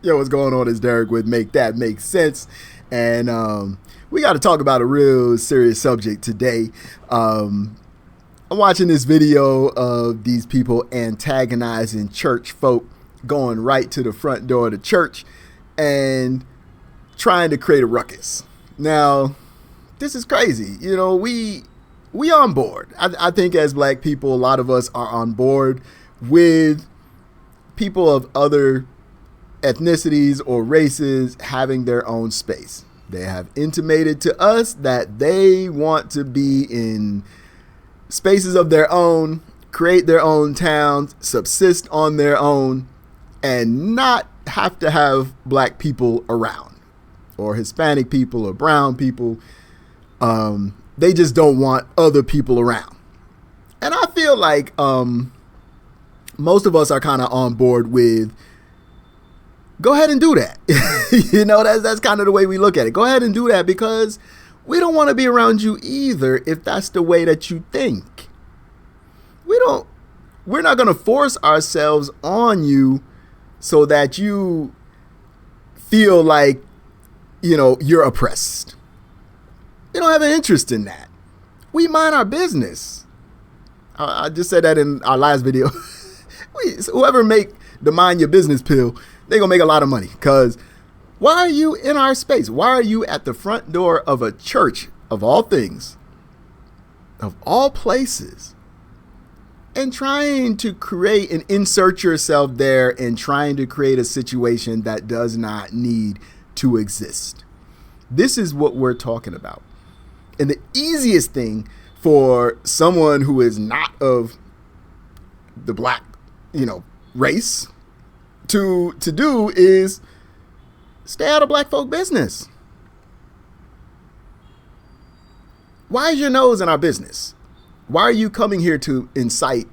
Yo, what's going on? Is Derek with Make That Make Sense. And we got to talk about a real serious subject today. I'm watching this video of these people antagonizing church folk, going right to the front door of the church and trying to create a ruckus. Now, this is crazy. You know, we on board. I think as black people, a lot of us are on board with people of other ethnicities or races having their own space. They have intimated to us that they want to be in spaces of their own, create their own towns, subsist on their own, and not have to have black people around or Hispanic people or brown people. They just don't want other people around. And I feel like most of us are kind of on board with go ahead and do that. You know, that's kind of the way we look at it. Go ahead and do that because we don't want to be around you either if that's the way that you think. We're not going to force ourselves on you so that you feel like, you know, you're oppressed. We don't have an interest in that. We mind our business. I just said that in our last video. Whoever make the mind your business pill, they're going to make a lot of money. Because why are you in our space? Why are you at the front door of a church, of all things, of all places, and trying to create and insert yourself there and trying to create a situation that does not need to exist? This is what we're talking about. And the easiest thing for someone who is not of the black, race to do is stay out of black folk business. Why is your nose in our business? Why are you coming here to incite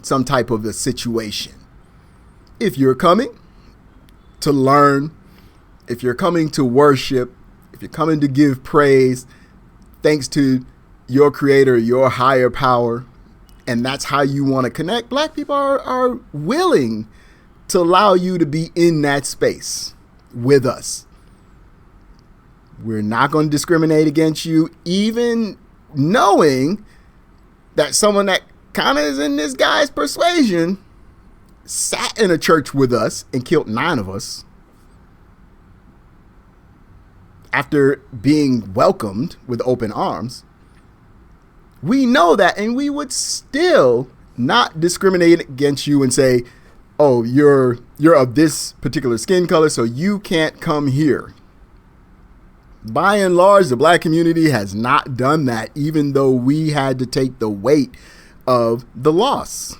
some type of a situation? If you're coming to learn, if you're coming to worship, if you're coming to give praise, thanks to your creator, your higher power, and that's how you want to connect, black people are willing to allow you to be in that space with us. We're not going to discriminate against you, even knowing that someone that kind of is in this guy's persuasion sat in a church with us and killed 9 of us after being welcomed with open arms. We know that, and we would still not discriminate against you and say, oh, you're of this particular skin color, so you can't come here. By and large, the black community has not done that, even though we had to take the weight of the loss.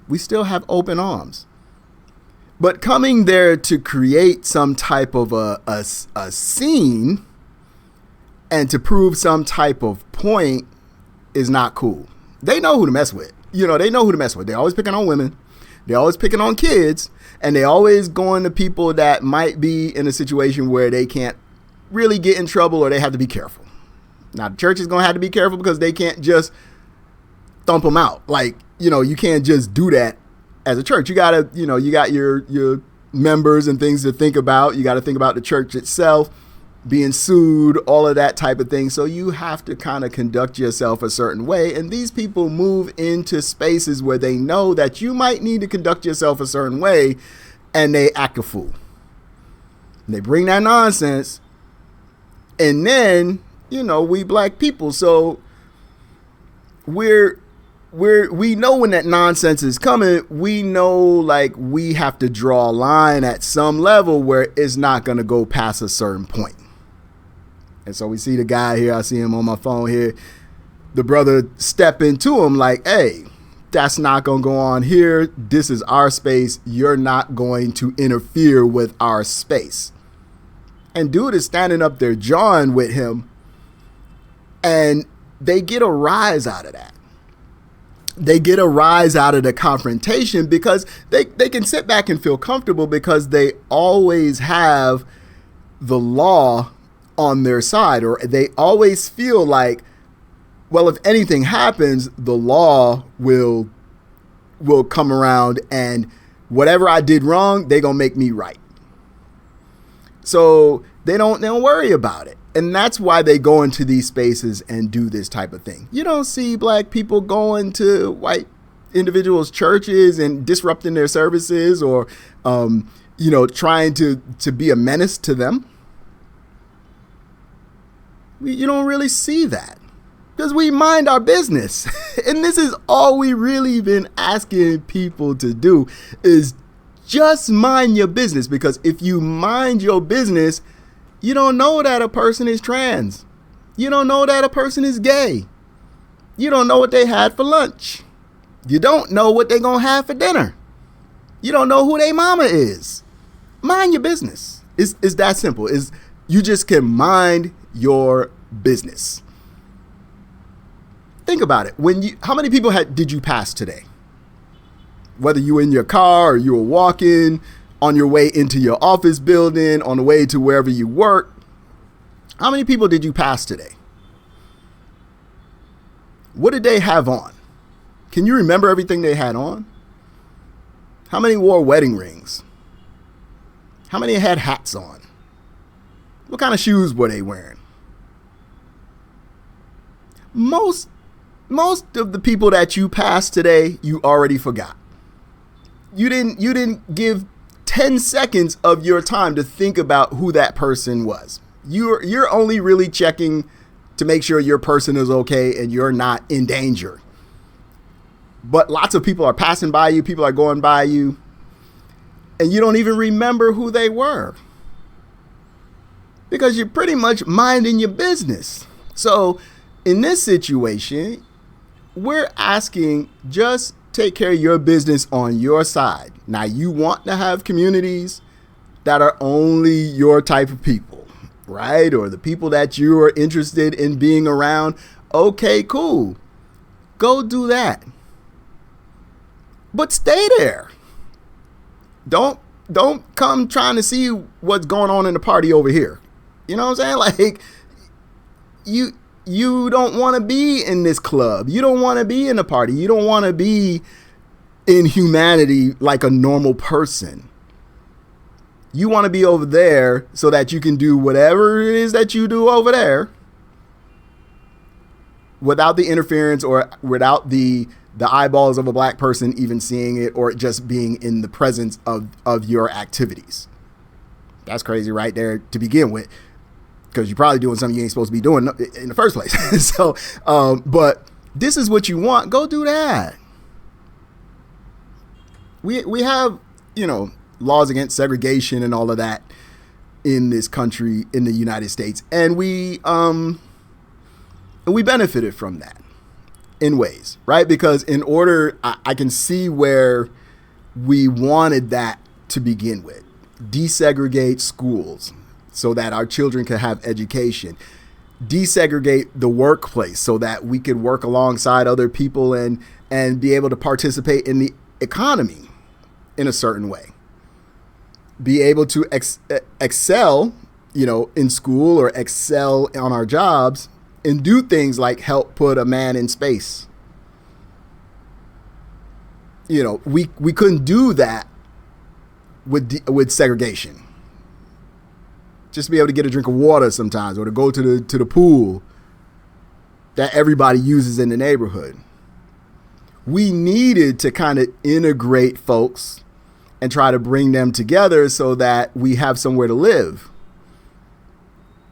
We still have open arms. But coming there to create some type of a scene and to prove some type of point is not cool. They know who to mess with. They know who to mess with. They're always picking on women. They're always picking on kids. And they always going to people that might be in a situation where they can't really get in trouble or they have to be careful. Now, the church is going to have to be careful because they can't just thump them out. Like, you can't just do that as a church. You got to, you got your members and things to think about. You got to think about the church itself being sued, all of that type of thing. So you have to kind of conduct yourself a certain way. And these people move into spaces where they know that you might need to conduct yourself a certain way, and they act a fool. And they bring that nonsense. And then, we black people. So we know when that nonsense is coming. We know, like, we have to draw a line at some level where it's not going to go past a certain point. And so we see the guy here. I see him on my phone here. The brother step into him like, hey, that's not going to go on here. This is our space. You're not going to interfere with our space. And dude is standing up there jawing with him. And they get a rise out of that. They get a rise out of the confrontation because they can sit back and feel comfortable because they always have the law on their side, or they always feel like, well, if anything happens, the law will come around and whatever I did wrong, they're going to make me right. So they don't worry about it. And that's why they go into these spaces and do this type of thing. You don't see black people going to white individuals' churches and disrupting their services or, trying to be a menace to them. You don't really see that because we mind our business. And this is all we really been asking people to do is just mind your business. Because if you mind your business, you don't know that a person is trans. You don't know that a person is gay. You don't know what they had for lunch. You don't know what they're going to have for dinner. You don't know who their mama is. Mind your business. It's that simple. You just can mind your business. Think about it. How many people did you pass today? Whether you were in your car or you were walking, on your way into your office building, on the way to wherever you work. How many people did you pass today? What did they have on? Can you remember everything they had on? How many wore wedding rings? How many had hats on? What kind of shoes were they wearing? Most of the people that you passed today, you already forgot. You didn't give 10 seconds of your time to think about who that person was. You're only really checking to make sure your person is okay and you're not in danger. But lots of people are passing by you, people are going by you, and you don't even remember who they were because you're pretty much minding your business. So in this situation, we're asking just take care of your business on your side. Now, you want to have communities that are only your type of people, right? Or the people that you are interested in being around. Okay, cool. Go do that. But stay there. Don't come trying to see what's going on in the party over here. You know what I'm saying? Like, you don't want to be in this club. You don't want to be in the party. You don't want to be in humanity like a normal person. You want to be over there so that you can do whatever it is that you do over there without the interference or without the eyeballs of a black person even seeing it or just being in the presence of your activities. That's crazy right there to begin with, because you're probably doing something you ain't supposed to be doing in the first place. So, but this is what you want. Go do that. We have, laws against segregation and all of that in this country, in the United States. And we benefited from that in ways, right? Because I can see where we wanted that to begin with. Desegregate schools so that our children can have education. Desegregate the workplace so that we could work alongside other people and be able to participate in the economy in a certain way. Be able to excel, in school or excel on our jobs and do things like help put a man in space. We couldn't do that with segregation. Just to be able to get a drink of water sometimes, or to go to the pool that everybody uses in the neighborhood. We needed to kind of integrate folks and try to bring them together so that we have somewhere to live.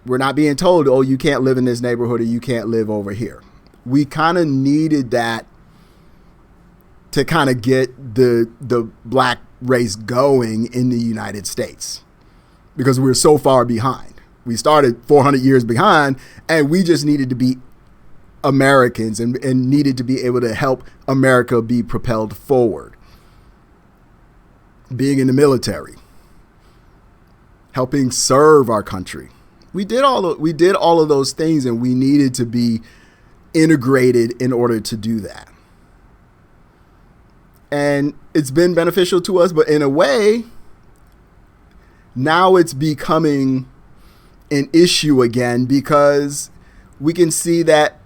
We're not being told, oh, you can't live in this neighborhood or you can't live over here. We kind of needed that to kind of get the black race going in the United States, because we're so far behind. We started 400 years behind, and we just needed to be Americans and needed to be able to help America be propelled forward. Being in the military, helping serve our country. We did all of those things, and we needed to be integrated in order to do that. And it's been beneficial to us, but in a way, now it's becoming an issue again, because we can see that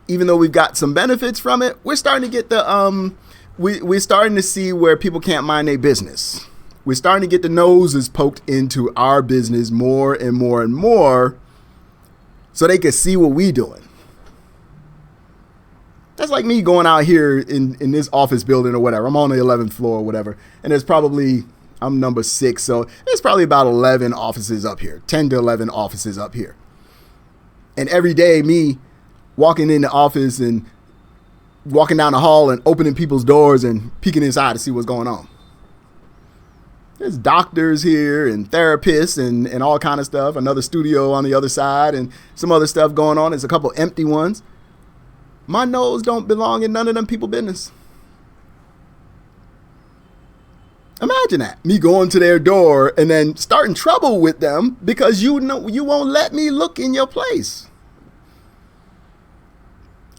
even though we've got some benefits from it, we're starting to get we're starting to see where people can't mind their business. We're starting to get the noses poked into our business more and more and more so they can see what we doing. That's like me going out here in this office building or whatever. I'm on the 11th floor or whatever. And there's probably, I'm number 6. So there's probably about 11 offices up here, 10 to 11 offices up here. And every day me walking in the office and walking down the hall and opening people's doors and peeking inside to see what's going on. There's doctors here and therapists and all kind of stuff. Another studio on the other side and some other stuff going on. There's a couple empty ones. My nose don't belong in none of them people business. Imagine that. Me going to their door and then starting trouble with them because you know you won't let me look in your place.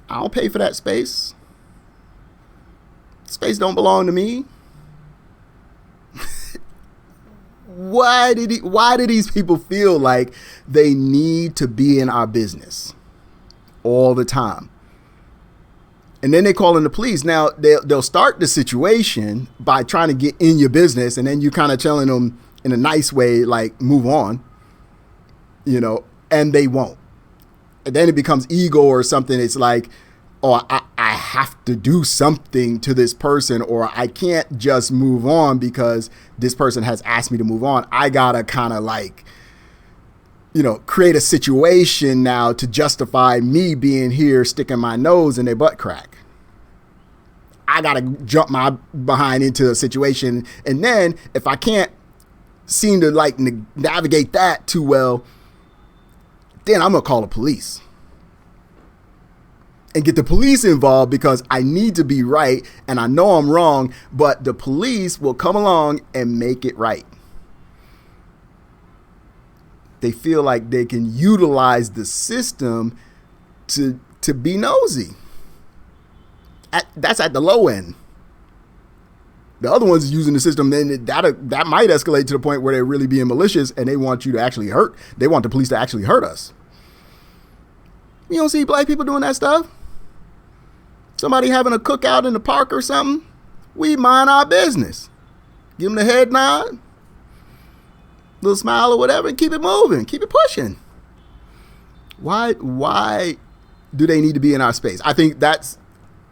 I don't pay for that space. Space don't belong to me. Why do these people feel like they need to be in our business all the time? And then they call in the police. Now they'll start the situation by trying to get in your business, and then you kind of telling them in a nice way, like, move on, and they won't. And then it becomes ego or something. It's like, oh, I have to do something to this person, or I can't just move on because this person has asked me to move on. I gotta kind of like, create a situation now to justify me being here, sticking my nose in their butt crack. I gotta jump my behind into a situation. And then if I can't seem to like navigate that too well, then I'm gonna call the police. And get the police involved because I need to be right and I know I'm wrong, but the police will come along and make it right. They feel like they can utilize the system to be nosy. That's at the low end. The other ones using the system, then that might escalate to the point where they're really being malicious and they want you to actually hurt. They want the police to actually hurt us. You don't see black people doing that stuff? Somebody having a cookout in the park or something, we mind our business. Give them the head nod, little smile or whatever, and keep it moving, keep it pushing. Why do they need to be in our space? I think that's,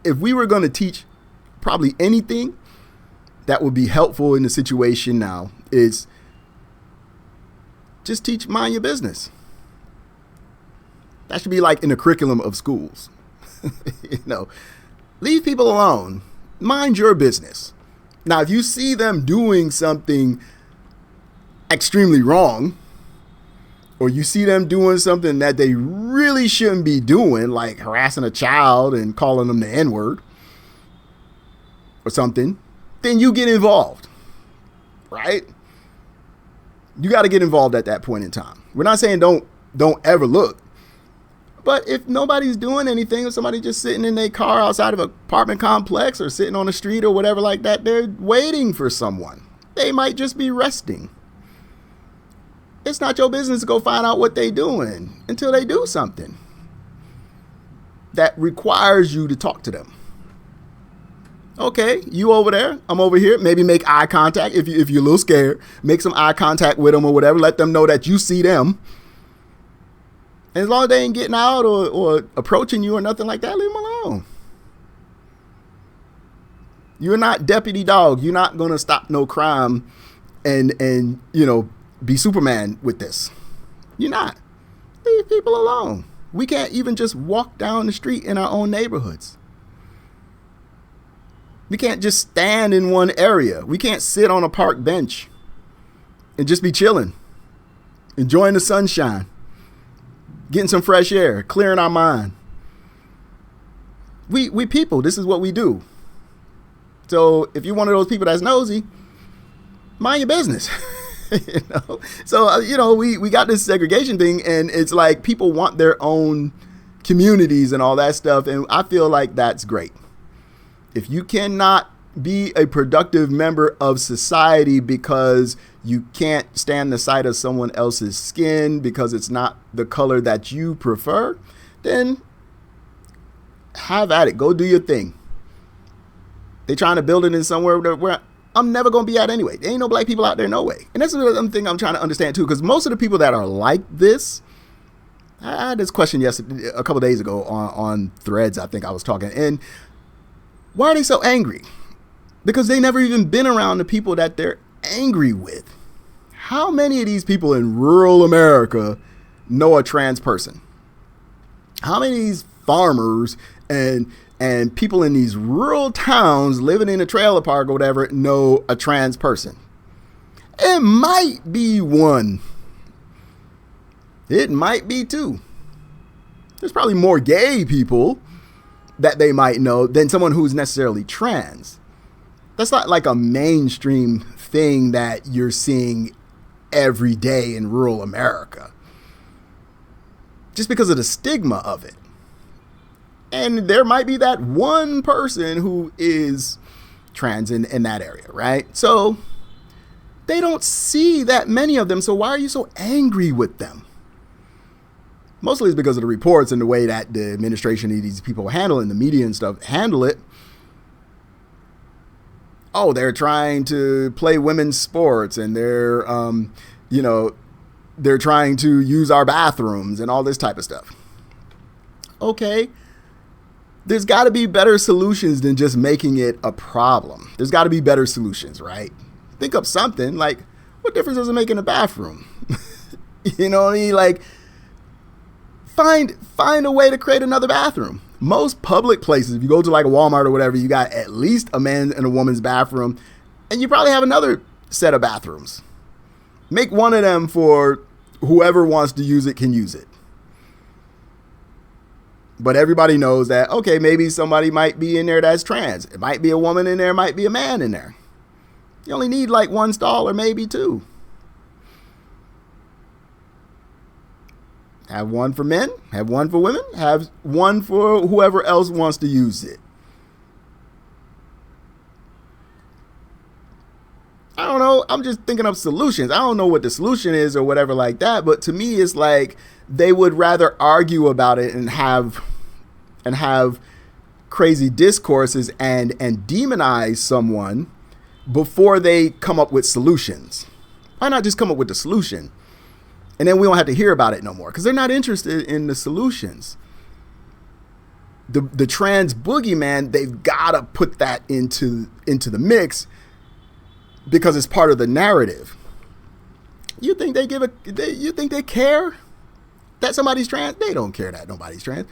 if we were going to teach probably anything that would be helpful in the situation now, is just teach mind your business. That should be like in the curriculum of schools. Leave people alone. Mind your business. Now, if you see them doing something extremely wrong, or you see them doing something that they really shouldn't be doing, like harassing a child and calling them the N-word or something, then you get involved, right? You got to get involved at that point in time. We're not saying don't ever look. But if nobody's doing anything, or somebody just sitting in their car outside of an apartment complex or sitting on the street or whatever like that, they're waiting for someone. They might just be resting. It's not your business to go find out what they're doing until they do something that requires you to talk to them. Okay, you over there, I'm over here. Maybe make eye contact. If you're a little scared, make some eye contact with them or whatever. Let them know that you see them. And as long as they ain't getting out or approaching you or nothing like that, leave them alone. You're not deputy dog. You're not going to stop no crime and be Superman with this. You're not. Leave people alone. We can't even just walk down the street in our own neighborhoods. We can't just stand in one area. We can't sit on a park bench and just be chilling, enjoying the sunshine, getting some fresh air, clearing our mind. We people, this is what we do. So if you're one of those people that's nosy, mind your business. So we got this segregation thing, and it's like people want their own communities and all that stuff, and I feel like that's great. If you cannot be a productive member of society because you can't stand the sight of someone else's skin because it's not the color that you prefer, then have at it. Go do your thing. They trying to build it in somewhere where I'm never going to be at anyway. There ain't no black people out there, no way. And that's another thing I'm trying to understand too, because most of the people that are like this, I had this question yesterday, a couple days ago on Threads, I think I was talking, and why are they so angry? Because they never even been around the people that they're angry with. How many of these people in rural America know a trans person? How many of these farmers and people in these rural towns living in a trailer park or whatever know a trans person? It might be one. It might be two. There's probably more gay people that they might know than someone who's necessarily trans. That's not like a mainstream thing that you're seeing every day in rural America. Just because of the stigma of it. And there might be that one person who is trans in that area, right? So they don't see that many of them. So why are you so angry with them? Mostly it's because of the reports and the way that the administration and these people handle it, and the media and stuff handle it. Oh, they're trying to play women's sports, and they're trying to use our bathrooms and all this type of stuff. Okay. There's got to be better solutions than just making it a problem. There's got to be better solutions, right? Think up something like, what difference does it make in the bathroom? You know what I mean? Like, find a way to create another bathroom. Most public places, if you go to like a Walmart or whatever, you got at least a man's and a woman's bathroom, and you probably have another set of bathrooms. Make one of them for whoever wants to use it can use it. But everybody knows that, okay, maybe somebody might be in there that's trans. It might be a woman in there, might be a man in there. You only need like one stall or maybe two. Have one for men, have one for women, have one for whoever else wants to use it. I don't know. I'm just thinking of solutions. I don't know what the solution is or whatever like that. But to me, it's like they would rather argue about it and have crazy discourses and demonize someone before they come up with solutions. Why not just come up with the solution? And then we don't have to hear about it no more because they're not interested in the solutions. The trans boogeyman, they've got to put that into the mix because it's part of the narrative. You think you think they care that somebody's trans? They don't care that nobody's trans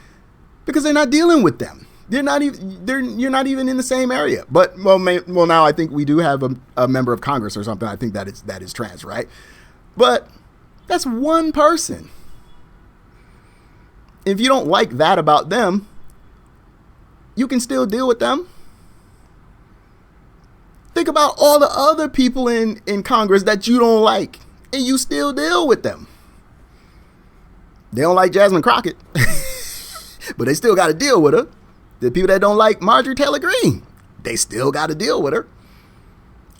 because they're not dealing with them. You're not even in the same area. But now I think we do have a member of Congress or something. I think that is trans, right? But that's one person. If you don't like that about them, you can still deal with them. Think about all the other people in Congress that you don't like, and you still deal with them. They don't like Jasmine Crockett, but they still got to deal with her. The people that don't like Marjorie Taylor Greene, they still got to deal with her.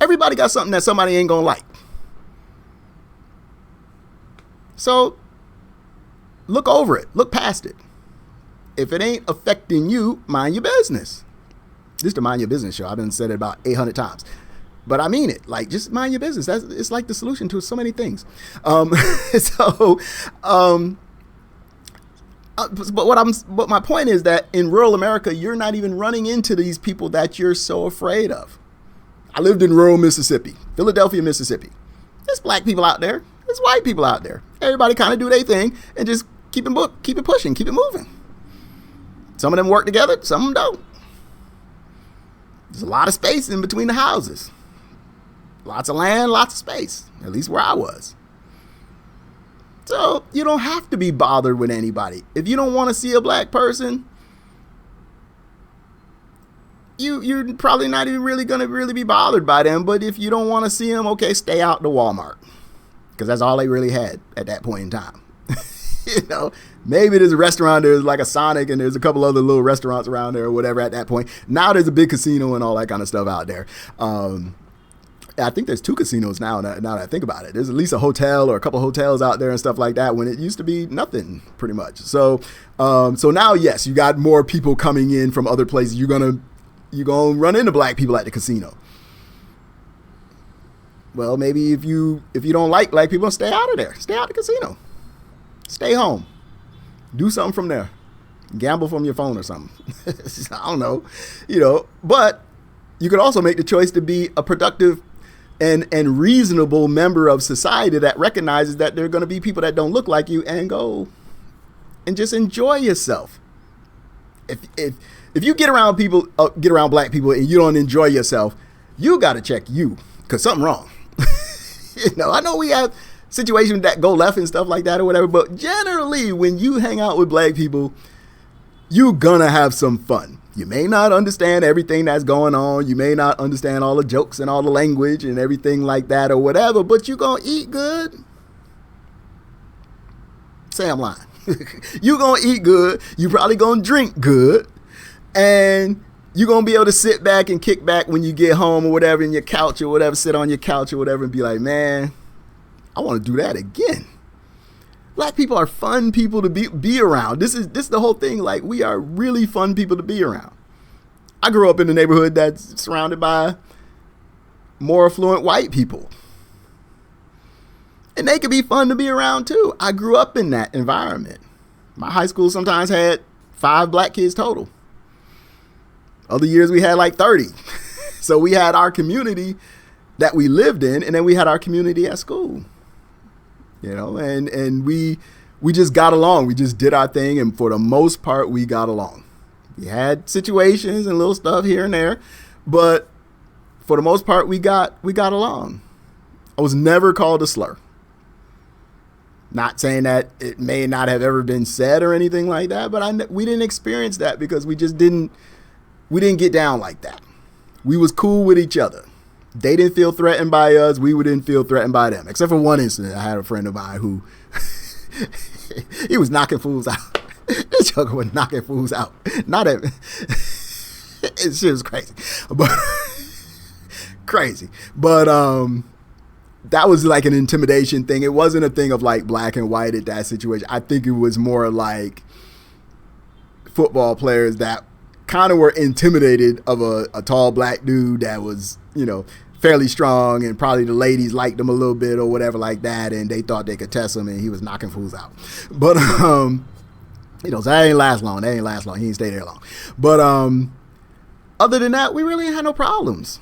Everybody got something that somebody ain't gonna like. So look over it. Look past it. If it ain't affecting you, mind your business. This is the Mind Your Business show. I've been said it about 800 times. But I mean it. Like, just mind your business. It's like the solution to so many things. But my point is that in rural America, you're not even running into these people that you're so afraid of. I lived in rural Mississippi, Philadelphia, Mississippi. There's black people out there. There's white people out there. Everybody kind of do their thing and just keep it pushing, keep it moving. Some of them work together, some of them don't. There's a lot of space in between the houses. Lots of land, lots of space, at least where I was. So you don't have to be bothered with anybody. If you don't want to see a black person, you're probably not even really going to really be bothered by them. But if you don't want to see them, okay, stay out to Walmart. Because that's all they really had at that point in time. Maybe there's a restaurant, there's like a Sonic, and there's a couple other little restaurants around there or whatever at that point. Now there's a big casino and all that kind of stuff out there. I think there's 2 casinos now that I think about it. There's at least a hotel or a couple hotels out there and stuff like that when it used to be nothing pretty much. So now, yes, you got more people coming in from other places. You're going to you're going to run into black people at the casino. Well, maybe if you don't like black people, stay out of there. Stay out of the casino. Stay home. Do something from there. Gamble from your phone or something. I don't know. But you could also make the choice to be a productive and reasonable member of society that recognizes that there are going to be people that don't look like you, and go and just enjoy yourself. If you get around black people and you don't enjoy yourself, you got to check you, because something wrong. I know we have situations that go left and stuff like that or whatever, but generally when you hang out with black people, you're gonna have some fun. You may not understand everything that's going on. You may not understand all the jokes and all the language and everything like that or whatever, but you're gonna eat good. Say I'm lying. You're gonna eat good. You probably gonna drink good. And you're going to be able to sit back and kick back when you get home or whatever, in your couch or whatever, sit on your couch or whatever and be like, man, I want to do that again. Black people are fun people to be around. This is the whole thing. Like, we are really fun people to be around. I grew up in a neighborhood that's surrounded by more affluent white people. And they could be fun to be around too. I grew up in that environment. My high school sometimes had 5 black kids total. Other years we had like 30. So we had our community that we lived in, and then we had our community at school. And we just got along. We just did our thing, and for the most part we got along. We had situations and little stuff here and there, but for the most part we got along. I was never called a slur. Not saying that it may not have ever been said or anything like that, but we didn't experience that because we didn't get down like that. We was cool with each other. They didn't feel threatened by us. We didn't feel threatened by them. Except for one incident. I had a friend of mine who he was knocking fools out. This joker was knocking fools out. Not at it shit was crazy. But crazy. But that was like an intimidation thing. It wasn't a thing of like black and white at that situation. I think it was more like football players that kind of were intimidated of a tall black dude that was, fairly strong, and probably the ladies liked him a little bit or whatever like that, and they thought they could test him, and he was knocking fools out. But so that ain't last long. He didn't stay there long. But other than that, we really ain't had no problems.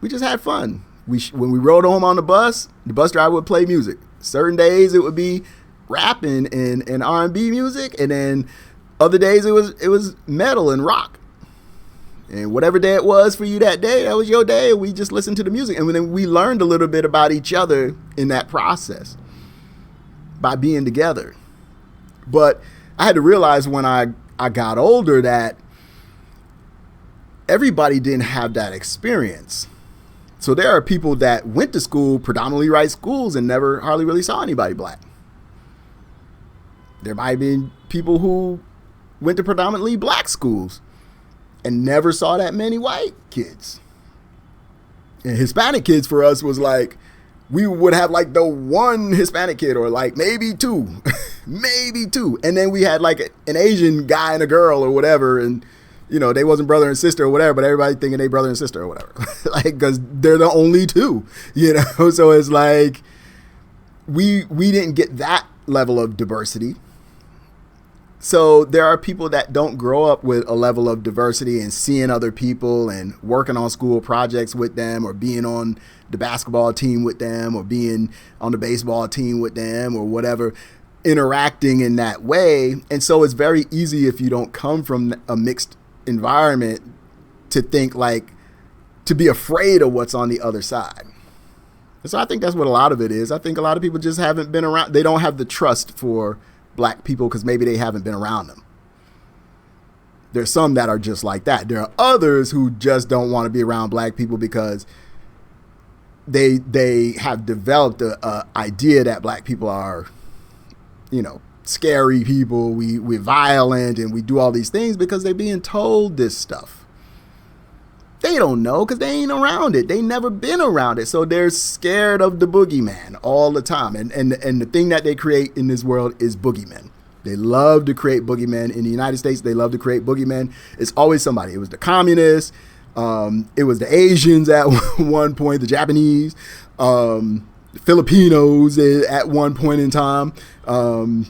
We just had fun. When we rode home on the bus driver would play music. Certain days it would be rapping and R&B music, and then other days it was metal and rock. And whatever day it was for you that day, that was your day. We just listened to the music. And then we learned a little bit about each other in that process by being together. But I had to realize when I got older that everybody didn't have that experience. So there are people that went to school, predominantly white schools, and never hardly really saw anybody black. There might have been people who went to predominantly black schools and never saw that many white kids. And Hispanic kids for us was like, we would have like the one Hispanic kid or like maybe two, maybe two. And then we had like an Asian guy and a girl or whatever. And, they wasn't brother and sister or whatever, but everybody thinking they brother and sister or whatever. Like, cause they're the only two, So it's like, we didn't get that level of diversity. So there are people that don't grow up with a level of diversity and seeing other people and working on school projects with them, or being on the basketball team with them, or being on the baseball team with them, or whatever, interacting in that way. And so it's very easy, if you don't come from a mixed environment, to think like, to be afraid of what's on the other side. And so I think that's what a lot of it is. I think a lot of people just haven't been around. They don't have the trust for black people because maybe they haven't been around them. There's some that are just like that. There are others who just don't want to be around black people because they have developed a idea that black people are, scary people. We're violent and we do all these things because they're being told this stuff. They don't know because they ain't around it. They never been around it. So they're scared of the boogeyman all the time. And the thing that they create in this world is boogeymen They love to create boogeymen. In the United States, they love to create boogeymen. It's always somebody. It was the communists. It was the Asians at one point, the Japanese, Filipinos at one point in time, the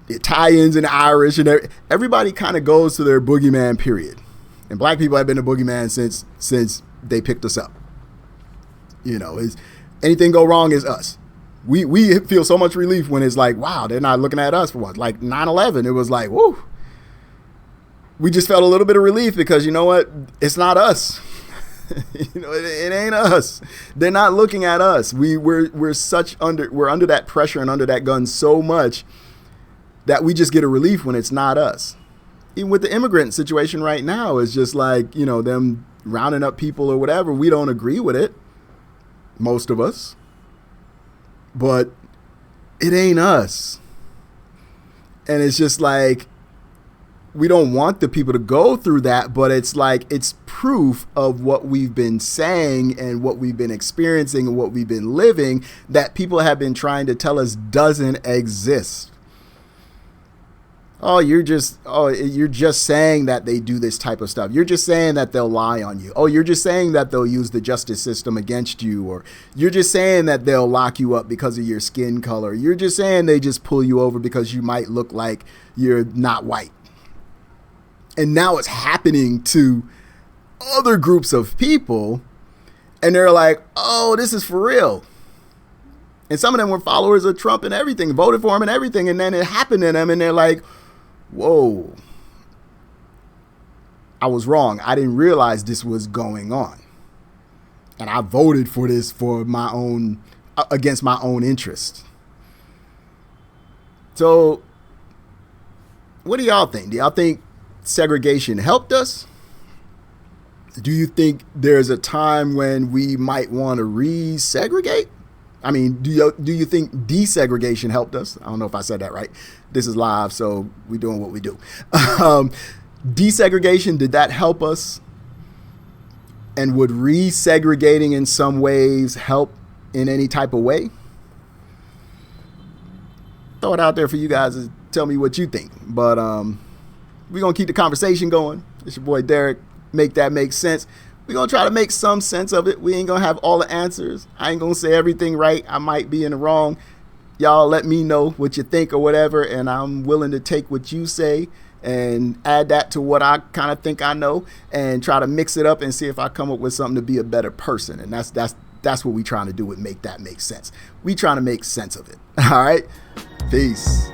Italians and the Irish, and everybody kind of goes to their boogeyman period. And black people have been a boogeyman since they picked us up. You know, is anything go wrong is us. We feel so much relief when it's like, wow, they're not looking at us for what? Like 9/11, it was like, whoo. We just felt a little bit of relief because, you know what? It's not us. You know, it ain't us. They're not looking at us. We're under that pressure and under that gun so much that we just get a relief when it's not us. Even with the immigrant situation right now, it's just like, you know, them rounding up people or whatever. We don't agree with it, most of us. But it ain't us. And it's just like, we don't want the people to go through that, but it's like, it's proof of what we've been saying and what we've been experiencing and what we've been living that people have been trying to tell us doesn't exist. You're just saying that they do this type of stuff. You're just saying that they'll lie on you. You're just saying that they'll use the justice system against you. Or you're just saying that they'll lock you up because of your skin color. You're just saying they just pull you over because you might look like you're not white. And now it's happening to other groups of people. And they're like, oh, this is for real. And some of them were followers of Trump and everything, voted for him and everything. And then it happened to them and they're like, whoa, I was wrong. I didn't realize this was going on. And I voted for this for my own, against my own interest. So what do y'all think? Do y'all think segregation helped us? Do you think there's a time when we might want to re-segregate? I mean, do you think desegregation helped us? I don't know if I said that right. This is live, so we're doing what we do. Desegregation, did that help us? And would resegregating in some ways help in any type of way? Throw it out there for you guys to tell me what you think. But we're going to keep the conversation going. It's your boy Derek. Make that make sense. We're going to try to make some sense of it. We ain't going to have all the answers. I ain't going to say everything right. I might be in the wrong. Y'all let me know what you think or whatever, and I'm willing to take what you say and add that to what I kind of think I know and try to mix it up and see if I come up with something to be a better person. And that's what we trying to do with Make That Make Sense. We trying to make sense of it. All right? Peace.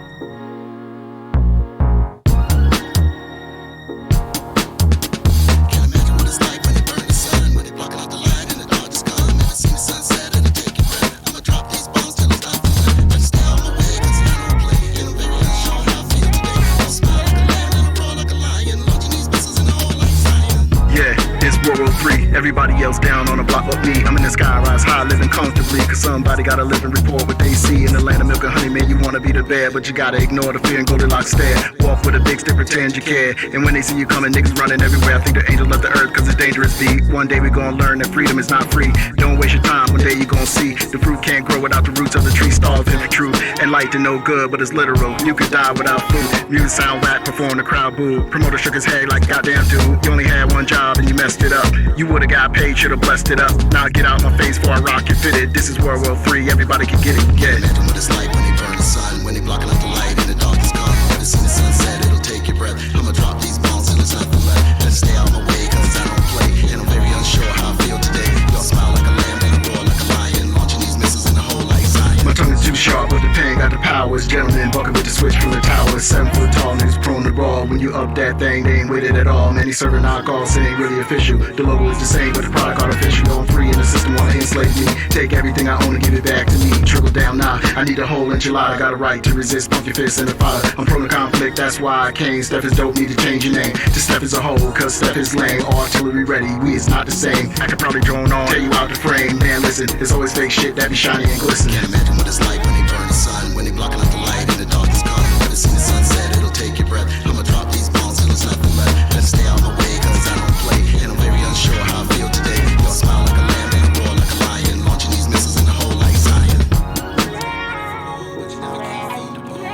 Everybody else down on the block but me. I'm in the sky, rise high, living comfortably. Cause somebody gotta live and report what they see. In the land of milk and honey, man, you wanna be the bear, but you gotta ignore the fear and Goldilocks stare. Walk with a big stick, pretend you care. And when they see you coming, niggas running everywhere. I think the angel left the earth cause it's dangerous beat. One day we gonna learn that freedom is not free. Don't waste your time, one day you gonna see. The fruit can't grow without the roots of the tree. Starving for truth and light to no good, but it's literal. You could die without food. Music sound whack, perform the crowd boo. Promoter shook his head like goddamn dude. You only had one job and you messed it up. You would've got paid, should've blessed it up. Now get out my face before I rock you fitted. This is World War III, everybody can get it, yeah. Imagine what it's like when they burn the sun, when they blocking out the light and the dark is gone. Never seen the sunset, it'll take your breath. I'ma drop these bombs and there's nothing left. Better stay out my way cause I don't play. And I'm very unsure how I feel today. Y'all smile like a lamb and I roar like a lion. Launching these missiles in the hole like Zion. My tongue is too sharp, but the pen got the powers. Gentlemen bucket with the switch from the towers. 7 foot tall, niggas prone to brawl. When you up that thing, they ain't with it at all. Man, he's serving knockoffs, it ain't really official. The logo is the same, but the product artificial. On free in the system, wanna enslave me. Take everything I own and give it back to me. Trickle down now, I need a whole enchilada. Got a right to resist, pump your fist in the fire. I'm prone to conflict, that's why I came. Steph is dope, need to change your name to Steph is a whole, cause Steph is lame. Artillery ready, we is not the same. I could probably drone on, tell you out the frame. Man, listen, it's always fake shit that be shiny and glistening. Can't imagine what it's like when they burn the sun, when they blocking out the light and the dark is gone. Never seen the sunset, it'll take your breath. I'ma drop these bombs and there's nothing left. Better stay out my way cause I don't play. And I'm very unsure how I feel today. Y'all smile like a lamb and I roar like a lion. Launching these missiles in the hole like Zion. But you never came from the bone. I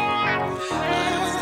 always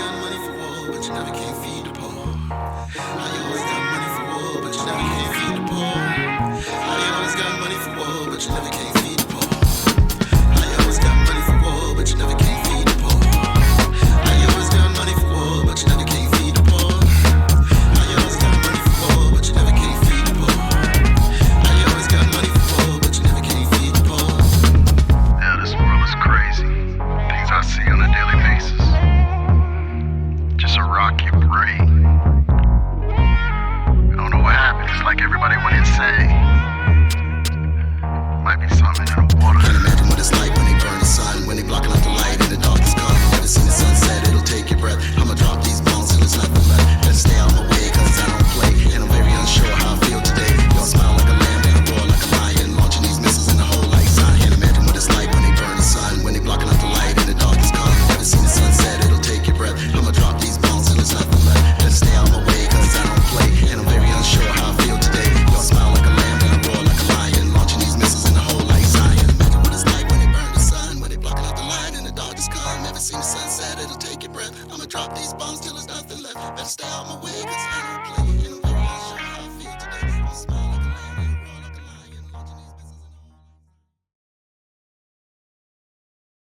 the sunset, it'll take your breath. I'ma drop these bombs till there's nothing left. Better stay out my way, cause